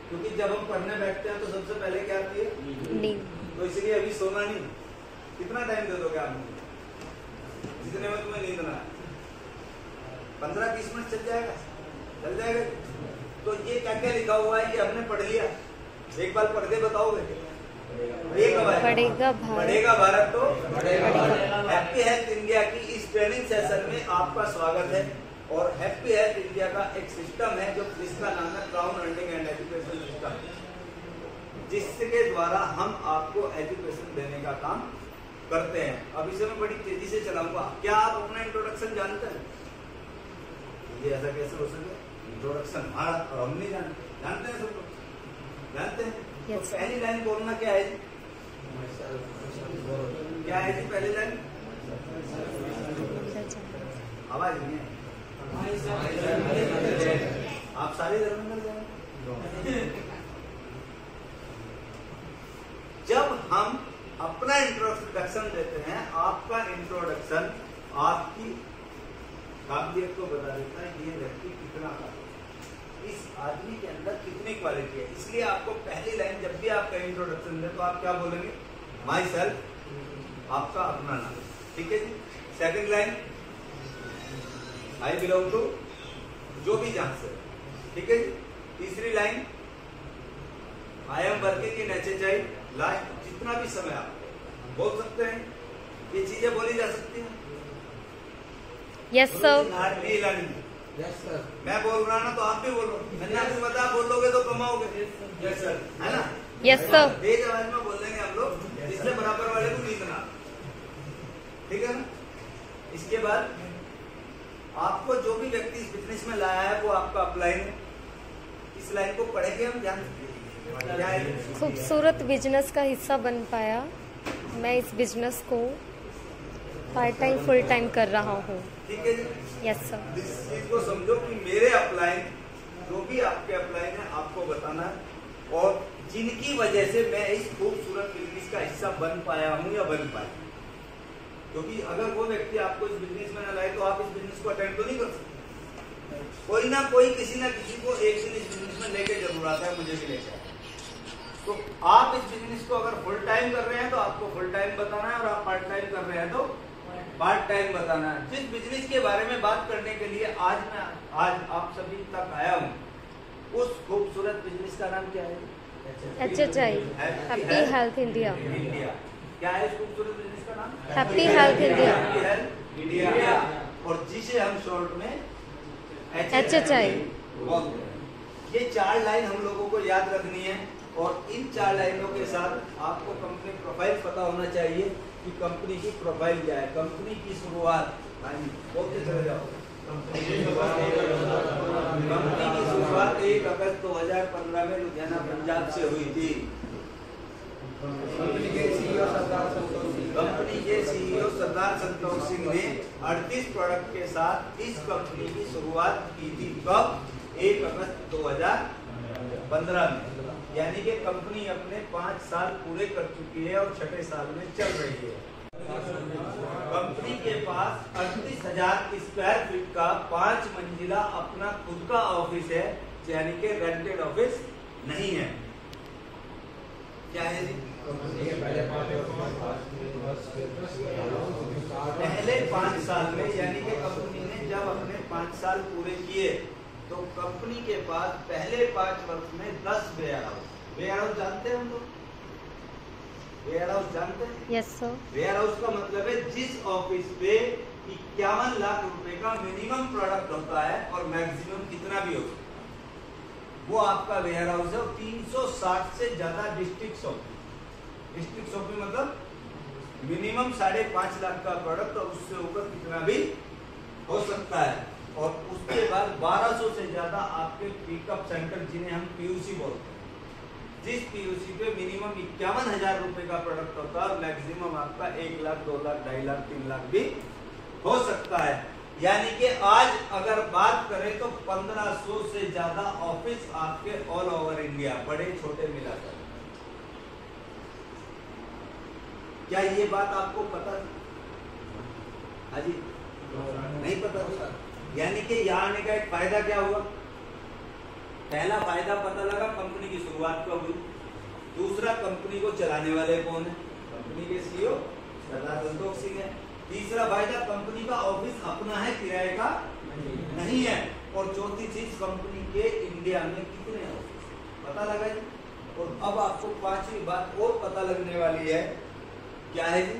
क्योंकि जब हम पढ़ने बैठते हैं तो सबसे पहले क्या आती है? नींद। तो इसलिए अभी सोना नहीं। कितना टाइम दे दोगे आप मुझे जितने में तुम्हें नींद ना आए? 15-20 मिनट चल जाएगा। तो ये क्या क्या लिखा हुआ है ये हमने पढ़ लिया, एक बार पढ़ के बताओगे? पढ़ेगा भारत तो हैप्पी हेल्थ इंडिया की इस ट्रेनिंग सेशन में आपका स्वागत है। और हैप्पी हेल्थ इंडिया का एक सिस्टम है जिसका नाम है crown earning and education system, जिसके द्वारा हम आपको एजुकेशन देने का काम करते हैं। अब इसे मैं बड़ी तेजी से चलाऊंगा। क्या आप अपना इंट्रोडक्शन जानते हैं? ये ऐसा कैसे हो सके? इंट्रोडक्शन हमारा और हम नहीं जानते हैं, सब लोग जानते हैं। तो पहली लाइन बोलना क्या है जी? क्या है जी पहली लाइन? आवाज नहीं है। आप सारे धर्मेंद्र जाए। जब हम अपना इंट्रोडक्शन देते हैं, आपका इंट्रोडक्शन आपकी काबिलियत को बता देता है ये व्यक्ति कितना काबिल, इस आदमी के अंदर कितनी क्वालिटी है। इसलिए आपको पहली लाइन जब भी आपका इंट्रोडक्शन दे तो आप क्या बोलेंगे? माई सेल्फ, आपका अपना नाम, ठीक है जी। Second line I belong to, जो भी जहां से, ठीक है जी। तीसरी line I am working in HHI last, जितना भी समय आप बोल सकते हैं, ये चीजें बोली जा सकती हैं। Yes sir. Yes sir. मैं बोल रहा ना तो आप भी बोलो, मैंने आपको बताया बोलोगे तो कमाओगे। यस सर, है ना? Yes sir. तेज आवाज में बोलेंगे हम लोग, जिससे बराबर वाले को नींद ना, ठीक है ना? इसके बाद आपको जो भी व्यक्ति इस बिजनेस में लाया है वो आपका अपलाइन है। इस लाइन को पढ़ेंगे हम, जान क्या है? खूबसूरत बिजनेस का हिस्सा बन पाया। मैं इस बिजनेस को पार्ट टाइम फुल टाइम कर रहा हूँ। ठीक है जी। Yes sir. इस चीज को समझो कि मेरे अपलाइन, जो भी आपके अपलाइन है आपको बताना है, और जिनकी वजह से मैं इस खूबसूरत बिजनेस का हिस्सा बन पाया हूँ या बन पाया। क्योंकि अगर वो व्यक्ति आपको इस बिजनेस में न लाए तो आप इस बिजनेस को अटेंड तो नहीं कर सकते। कोई ना कोई किसी ना किसी को एक दिन इस बिजनेस में लेके जरूर आता है, मुझे भी लेके आता है। तो आप इस बिजनेस को अगर फुल टाइम कर रहे हैं तो आपको फुल टाइम बताना है, और आप पार्ट टाइम कर रहे हैं तो पार्ट टाइम बताना है। जिस बिजनेस के बारे में बात करने के लिए आज आप सभी तक आया हूँ, उस खूबसूरत बिजनेस का नाम क्या है? HHI happy health India. क्या है इस खूबसूरत बिजनेस का नाम? Happy health India. Happy health India, और जिसे हम शॉर्ट में HHI बोलते हैं। ये 4 लाइन हम लोगों को याद रखनी है, और इन 4 लाइनों के साथ आपको कंपनी प्रोफाइल पता होना चाहिए कि कंपनी की प्रोफाइल क्या है। कंपनी की शुरुआत, बोलते चले जाओ। कंपनी की शुरुआत 1 अगस्त 2015 में लुधियाना पंजाब से हुई थी। कंपनी के CEO सरदार संतोष सिंह ने 38 प्रोडक्ट के साथ इस कंपनी की शुरुआत की थी। कब? 1 अगस्त 2015 में। यानी कि कंपनी अपने 5 साल पूरे कर चुकी है और 6ठे साल में चल रही है। कंपनी के पास 38,000 स्क्वायर फीट का 5 मंजिला अपना खुद का ऑफिस है, यानी कि रेंटेड ऑफिस नहीं है। क्या है जी? पहले 5 साल में, यानी कि कंपनी ने जब अपने 5 साल पूरे किए तो कंपनी के पास पहले 5 वर्ष में 10 वेयर हाउस जानते हैं हम लोग? वेयर हाउस जानते हैं? Yes sir. वेयर हाउस का मतलब है जिस ऑफिस पे 51 लाख रुपए का मिनिमम प्रोडक्ट होता है और मैक्सिमम कितना भी होता है, वो आपका वेयर हाउस है। 360 से ज्यादा डिस्ट्रिक्ट शॉपिंग मतलब मिनिमम 5.5 लाख का प्रोडक्ट, और उससे ऊपर कितना भी हो सकता है। और उसके बाद 1200 से ज्यादा आपके पिकअप सेंटर, जिन्हें हम PUC बोलते हैं। जिस PUC पे मिनिमम 51,000 रुपए का प्रोडक्ट होता है और मैक्सिमम आपका 1 लाख, 2 लाख, 2.5 लाख, 3 लाख भी हो सकता है। यानी कि आज अगर बात करें तो 1500 से ज्यादा ऑफिस आपके ऑल ओवर इंडिया, बड़े छोटे मिलाकर। क्या ये बात आपको पता थी? हाजी नहीं पता था। यानी कि यहाँ आने का एक फायदा क्या हुआ? पहला फायदा पता लगा कंपनी की शुरुआत कब हुई। दूसरा, कंपनी को चलाने वाले कौन है? कंपनी के सीईओ सरदार संतोष सिंह है। तीसरा फायदा, कंपनी का ऑफिस अपना है, किराए का नहीं है। और चौथी चीज, कंपनी के इंडिया में कितने ऑफिस पता लगा जी। और अब आपको पांचवी बात और पता लगने वाली है, क्या है जी?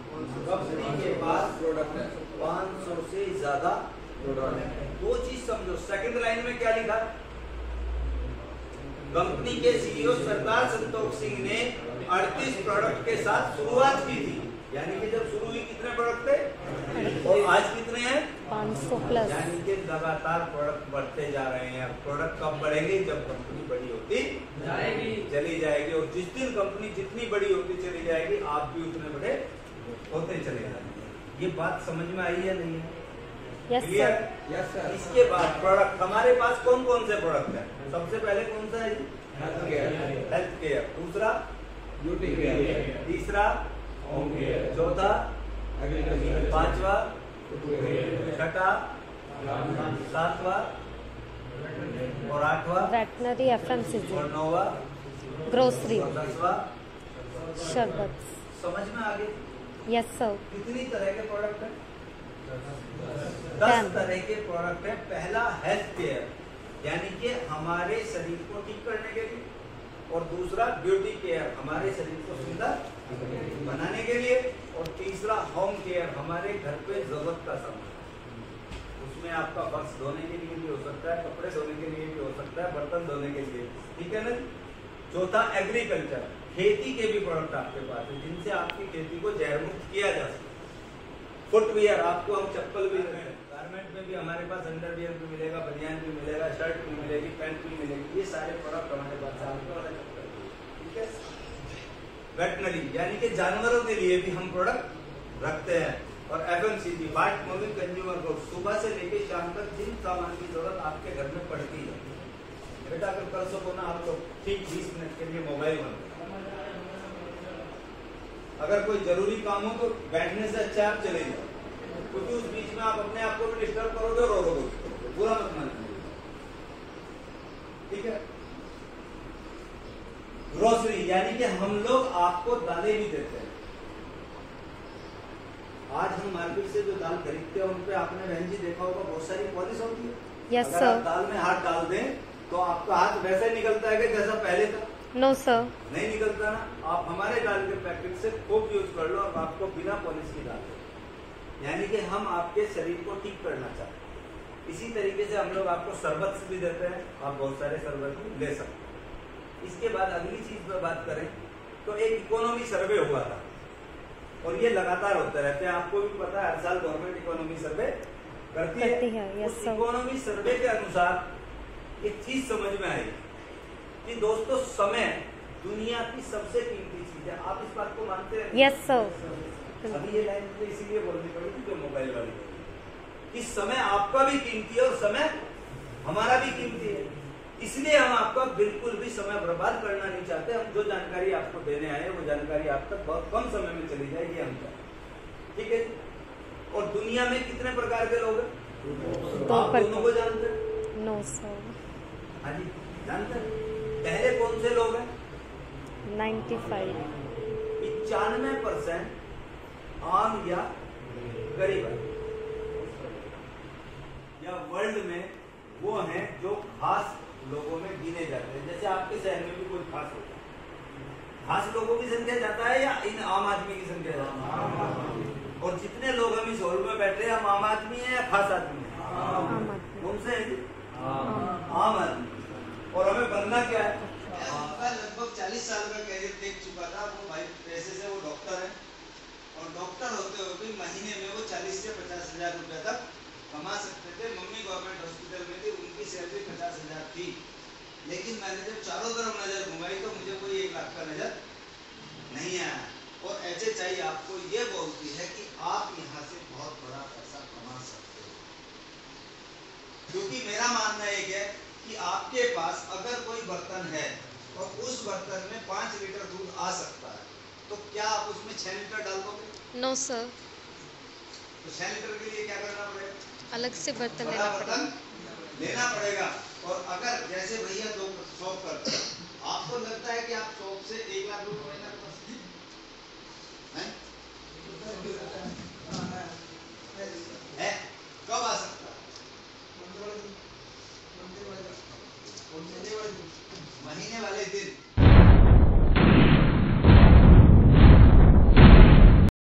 कंपनी के पास प्रोडक्ट है 500 से ज्यादा प्रोडक्ट है। दो चीज समझो, सेकंड लाइन में क्या लिखा? कंपनी के सीईओ सरदार संतोष सिंह ने 38 प्रोडक्ट के साथ शुरुआत की थी। यानी कि जब शुरू हुई कितने प्रोडक्ट थे और आज कितने हैं? 500 प्लस। यानी कि लगातार प्रोडक्ट बढ़ते जा रहे हैं। प्रोडक्ट कब बढ़ेंगे? जब कंपनी बड़ी होती जाएगी, चली जाएगी। और जिस दिन कंपनी जितनी बड़ी होती चली जाएगी, आप भी उतने बड़े होते चले जाएंगे। ये बात समझ में आई है नहीं है? क्लियर? Yes sir. इसके बाद प्रोडक्ट हमारे पास कौन कौन से प्रोडक्ट है? सबसे पहले कौन सा है? Health care. दूसरा ब्यूटी केयर। तीसरा होम केयर। चौथा एग्रीकल्चर। पांचवा छठा, सातवा और आठवा वेटनरी एफएमसीजी और नौवा ग्रोसरी और 10वां शरबत। समझ में आ गई? Yes sir. कितनी तरह के प्रोडक्ट है? 10 तरह के प्रोडक्ट है। पहला हेल्थ केयर, यानी कि हमारे शरीर को ठीक करने के लिए। और दूसरा ब्यूटी केयर, हमारे शरीर को सुंदर बनाने के लिए। और तीसरा होम केयर, हमारे घर पे जरूरत का सामान। उसमें आपका फर्श धोने के लिए भी हो सकता है, कपड़े धोने के लिए भी हो सकता है, बर्तन धोने के लिए, ठीक है ना। चौथा एग्रीकल्चर, खेती के भी प्रोडक्ट आपके पास है जिनसे आपकी खेती को जहर मुक्त किया जा सकता है। फुटवियर, आपको हम चप्पल भी रखते हैं। गारमेंट में भी हमारे पास अंडरवियर भी मिलेगा, बनियान भी मिलेगा, शर्ट भी मिलेगी, पैंट भी मिलेगी। ये सारे प्रोडक्ट हमारे पास है, ठीक है। वेटनरी, यानी कि जानवरों के लिए भी हम प्रोडक्ट रखते हैं। और FMCG, fast moving consumer goods, सुबह से लेकर शाम तक जिन सामान की जरूरत आपके घर में पड़ती है। बेटा अगर कर सको ना आप लोग ठीक 20 मिनट के लिए मोबाइल बंद, अगर कोई जरूरी काम हो तो बैठने से अच्छा आप चले जाओ, क्योंकि उस बीच में आप अपने आप को भी डिस्टर्ब करोगे और औरों को भी करोगे। बुरा मत मानिए, ठीक है। ग्रोसरी, यानी कि हम लोग आपको दालें भी देते हैं। आज हम मार्केट से जो दाल खरीदते हैं उन पे आपने बहन जी देखा होगा बहुत सारी पॉलिश होती है। यस अगर सर। आप दाल में हाथ डाल दें तो आपका हाथ वैसा ही निकलता है कि जैसा पहले था? No sir. नहीं निकलता ना। आप हमारे दाल के पैकेट से खूब यूज कर लो और आपको बिना पॉलिश की दाल, यानी कि हम आपके शरीर को ठीक करना चाहते हैं। इसी तरीके से हम लोग आपको शरबत भी देते हैं, आप बहुत सारे शरबत भी ले सकते हैं। इसके बाद अगली चीज पर बात करें तो एक इकोनॉमी सर्वे हुआ था और ये लगातार होते रहते हैं। आपको भी पता है हर साल गवर्नमेंट इकोनॉमी सर्वे करती है। यस उस इकोनॉमी सर्वे के अनुसार एक चीज समझ में आई कि दोस्तों समय दुनिया की सबसे कीमती चीज है। आप इस बात को मानते हैं? Yes sir. अभी ये लाइन मुझे इसीलिए बोलनी पड़ी थी जो मोबाइल वाली कि समय आपका भी कीमती है और समय हमारा भी कीमती है। इसलिए हम आपका बिल्कुल भी समय बर्बाद करना नहीं चाहते। हम जो जानकारी आपको देने आए वो जानकारी आप तक बहुत कम समय में चली जाए, ये हम चाहते, ठीक है। और दुनिया में कितने प्रकार के लोग हैं? आप दोनों को जानते हैं? No sir. हाँ जी जानते हैं। पहले कौन से लोग हैं? 95। 95% आम या गरीब है या वर्ल्ड में वो हैं जो खास लोगों में गिने जाते हैं। जैसे आपके शहर में भी कोई खास होता है, खास लोगों की संख्या जाता है या इन आम आदमी की संख्या जाता है? और जितने लोग हम इस हॉल में बैठे हैं, हम आम आदमी हैं या खास आदमी हैं? कौन से हैं? आम आदमी। और हमें बनना क्या है? लगभग 40 साल का कैरियर देख चुका था। वो भाई पैसे से वो डॉक्टर है और डॉक्टर होते हुए भी महीने में वो 40 से 50 हजार रुपया तक कमा सकते थे। मम्मी गवर्नमेंट हॉस्पिटल में थी, उनकी सैलरी 50 हजार थी। लेकिन मैंने जब चारों तरफ नजर घुमाई तो मुझे कोई 1 लाख का नजर नहीं आया। और HHI आपको ये बोलती है कि आप यहाँ से बहुत बड़ा पैसा कमा सकते हो। क्योंकि मेरा मानना एक है कि आपके पास अगर कोई बर्तन है और उस बर्तन में 5 लीटर दूध आ सकता है तो क्या आप उसमें 6 लीटर डाल दोगे? No sir. तो 6 लीटर के लिए क्या करना पड़ेगा? अलग से बर्तन लेना पड़ेगा। और अगर जैसे भैया दो शॉप करते हैं, आपको लगता है कि आप शॉप से 1 लाख रुपए महीना कमा सकते हैं? है? कब आ सकता है? महीने वाले दिन